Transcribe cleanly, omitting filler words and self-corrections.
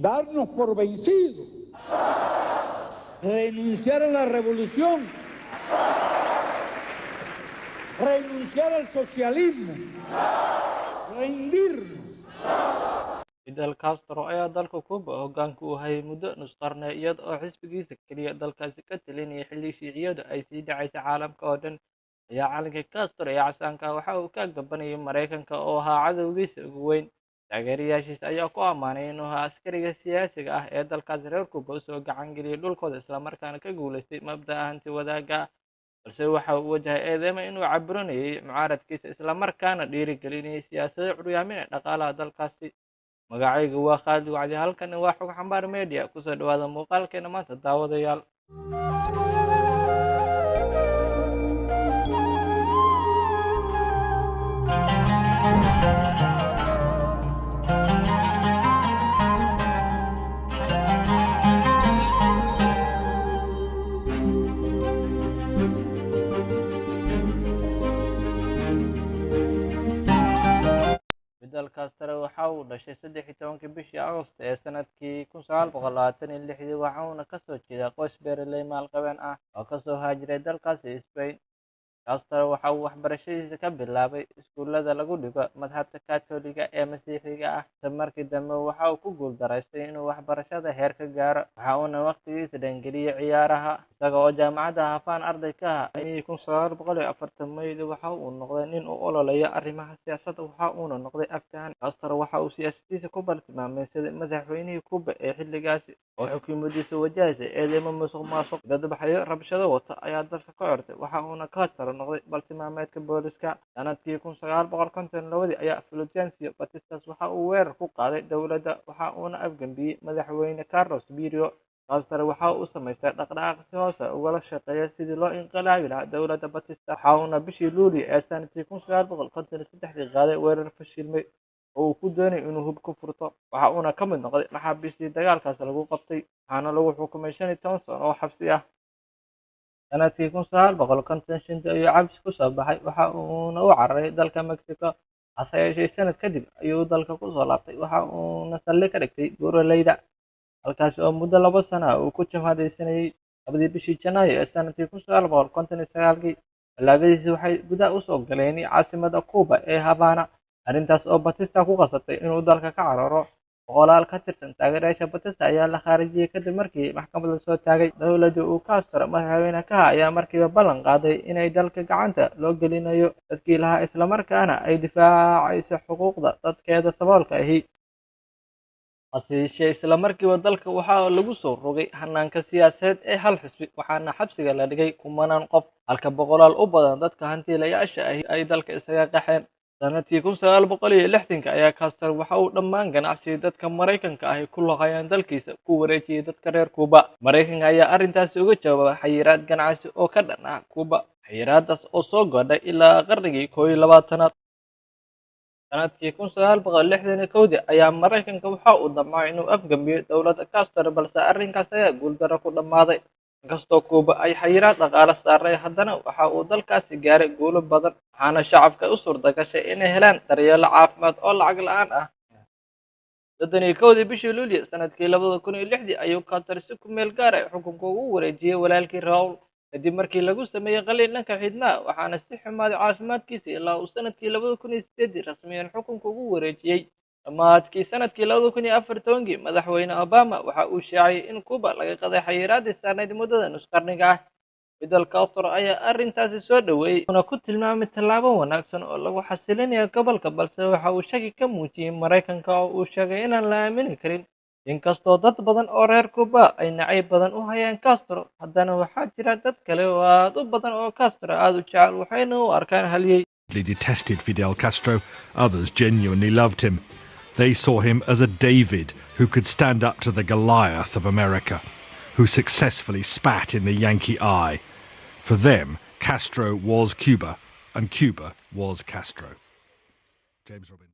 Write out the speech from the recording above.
darnos por vencidos, renunciar a la revolución, renunciar al socialismo, rendirnos. Fidel Castro ayaa dalka Cuba hoggaanka u hayay muddo nus qarni iyada oo xisbigiisa kaliya dalkaasi ka talinayay xilli shiiciyadu ay sii dhacaysay caalamka oo dhan ayaa calanka Castro ee casaanka waxa uu ka gabanayay Mareykanka oo ahaa cadowgiisa ugu weyn taageerayaashiisa ayaa ku ammaanay inuu ahaa askariga siyaasiga ah ee dalkaasi reer Cuba usoo gacan geliyay dhulkooda islamarkaana ka guulaystay mabda'a hanti wadaagga balse waxa uu wajahay eedeymo inuu caburinayay mucaaradkiisa islamarkaana dhiirigelinayay siyaasado curyaaminaya dhaqaalaha dalkaasi magacaygu waa Khalid Wacdi halkan waa xog xambaar media ku soo dhawaada muuqaalkeena maanta daawadayaal Fidel Castro waxa uu dhashay 13 bishii Agoosto ee sanadkii 1926 waxa uuna ka soo jeedaa qoys beeraley maalqabeen ah oo ka soo haajiray dalkaasi Spain. Castro waxa uu waxbarashadiisa ka bilaabay iskuulada lagu dhigo madhabta Kaatooliga ee Masiixiga ah. Markii dambe waxa uu ku guuldareystay inuu waxbarashada heer ka gaaro, waxa uuna waqtigiisa dhangeliyay ciyaaraha, isaga oo jaamacadda Havana arday ka ah. 1940 waxa uu noqday nin u ololeeya arrimaha siyaasadda, waxa uuna noqday afgahan. Castro waxa uu siyaasadiisa ku bartilmaamay sidii madaxweynihii Cuba ee xilligaasi oo xukuumaddiisa wajahaysay eedeymo musuqmaasuq, dibadbaxyo rabshado wata ayaa dalka ka orday, waxa uuna Castro noqday bartilmaameedka booliska. Sanadkii 1952 ayaa Fulgencio Batista waxa uu weerar ku qaaday dowladda, waxa uuna afgambiyay madaxweyne Carlos Bilio. Castro waxa uu samaystay dhaqdhaqaaq si hoose ugala shaqeeya sidii loo inqilaabi lahaa dowladda Batista, waxa uuna bishii Luulyo ee sanadkii 1953 qaaday weerar fashilmay oo uu ku doonayay inuu hub ku furto, waxa uuna ka mid noqday maxaabiistii dagaalkaas lagu qabtay, waxaana lagu xukumay 15 sano oo xabsi ah. sanadkii 1955 ayuu cabsi ku soo baxay, waxa uuna u cararay dalka Mexico, hase yeeshee sanad kadib ayuu dalka ku soo laabtay, waxa uuna saldhig ka dhigtay buuraleyda halkaas oo muddo 2 sano ah uu ku jabhadaysanayay. 2 bishii Janaayo ee sanadkii 1959 balaagadiisi waxay gudaha u soo galeen caasimadda Cuba ee Havana, arrintaas oo Batista ku qasabtay inuu dalka ka cararo. boqolaal ka tirsan taageerayaasha Batista ayaa la khaarijiyay kadib markii maxkamadda soo taagay. Dowladda uu Castro madaxweyne ka ahaa ayaa markiiba ballan qaaday inay dalka gacanta loo gelinayo dadkii lahaa islamarkaana ay difaacayso xuquuqda dadkeeda saboolka ahi. hase yeeshee isla markiiba dalka waxaa lagu soo rogay hanaanka siyaasadeed ee hal xisbi, waxaana xabsiga la dhigay kumanaan qof halka boqolaal u badan dadka hantiilayaasha ahi ay dalka isaga qaxeen. sanadkii 1960 ayaa Castro waxa uu dhammaan ganacsiga dadka Mareykanka ahi ku lahaayeen dalkiisa ku wareejiyay dadka reer Cuba. Mareykanka ayaa arrintaasi uga jawaabay xayiraad ganacsi oo ka dhan ah Cuba, xayiraadaas oo soo gaadhay ilaa qarnigii 21aad. sanadkii 1961 ayaa Mareykanka waxa uu damcay inuu afgambiyo dowladda Castro, balse arrinkaas ayaa guuldarro ku dhammaaday. inkastoo Cuba ay xayiraad dhaqaale saaray, haddana waxa uu dalkaasi gaaray guulo badan, waxaana shacabka u suurtagashay inay helaan daryeelo caafimaad oo lacag la'aan ah. 31 bishii Luulyo sanadkii 2006 ayuu Castro si ku meel gaar ah xukunka ugu wareejiyay walaalkii Raul kadib markii lagu sameeyay qalliin dhanka xidhnaha, waxaana si xumaaday caafimaadkiisa ilaa uu sanadkii 2008 rasmiyan xukunka ugu wareejiyay. dhammaadkii sanadkii 2014 madaxweyne Obama waxa uu shaaciyay in Cuba laga qaday xayiraadii saarneyd muddada nus qarniga ah. Fidel Castro ayaa arrintaasi soo dhaweeyay, una ku tilmaamay tallaabo wanaagsan oo lagu xasilinayo gobolka, balse waxa uu shaki ka muujiyay Mareykanka oo uu sheegay inaan la aamini karin. inkastoo dad badan oo reer Cuba ay nacayb badan u hayaan Castro, haddana waxaa jira dad kale oo aad u badan oo Castro aad u jecel, waxayna u arkaan halyey. Detested Fidel Castro, others genuinely loved him. They saw him as a David who could stand up to the Goliath of America, who successfully spat in the Yankee eye. For them, Castro was Cuba, and Cuba was Castro. James Robin.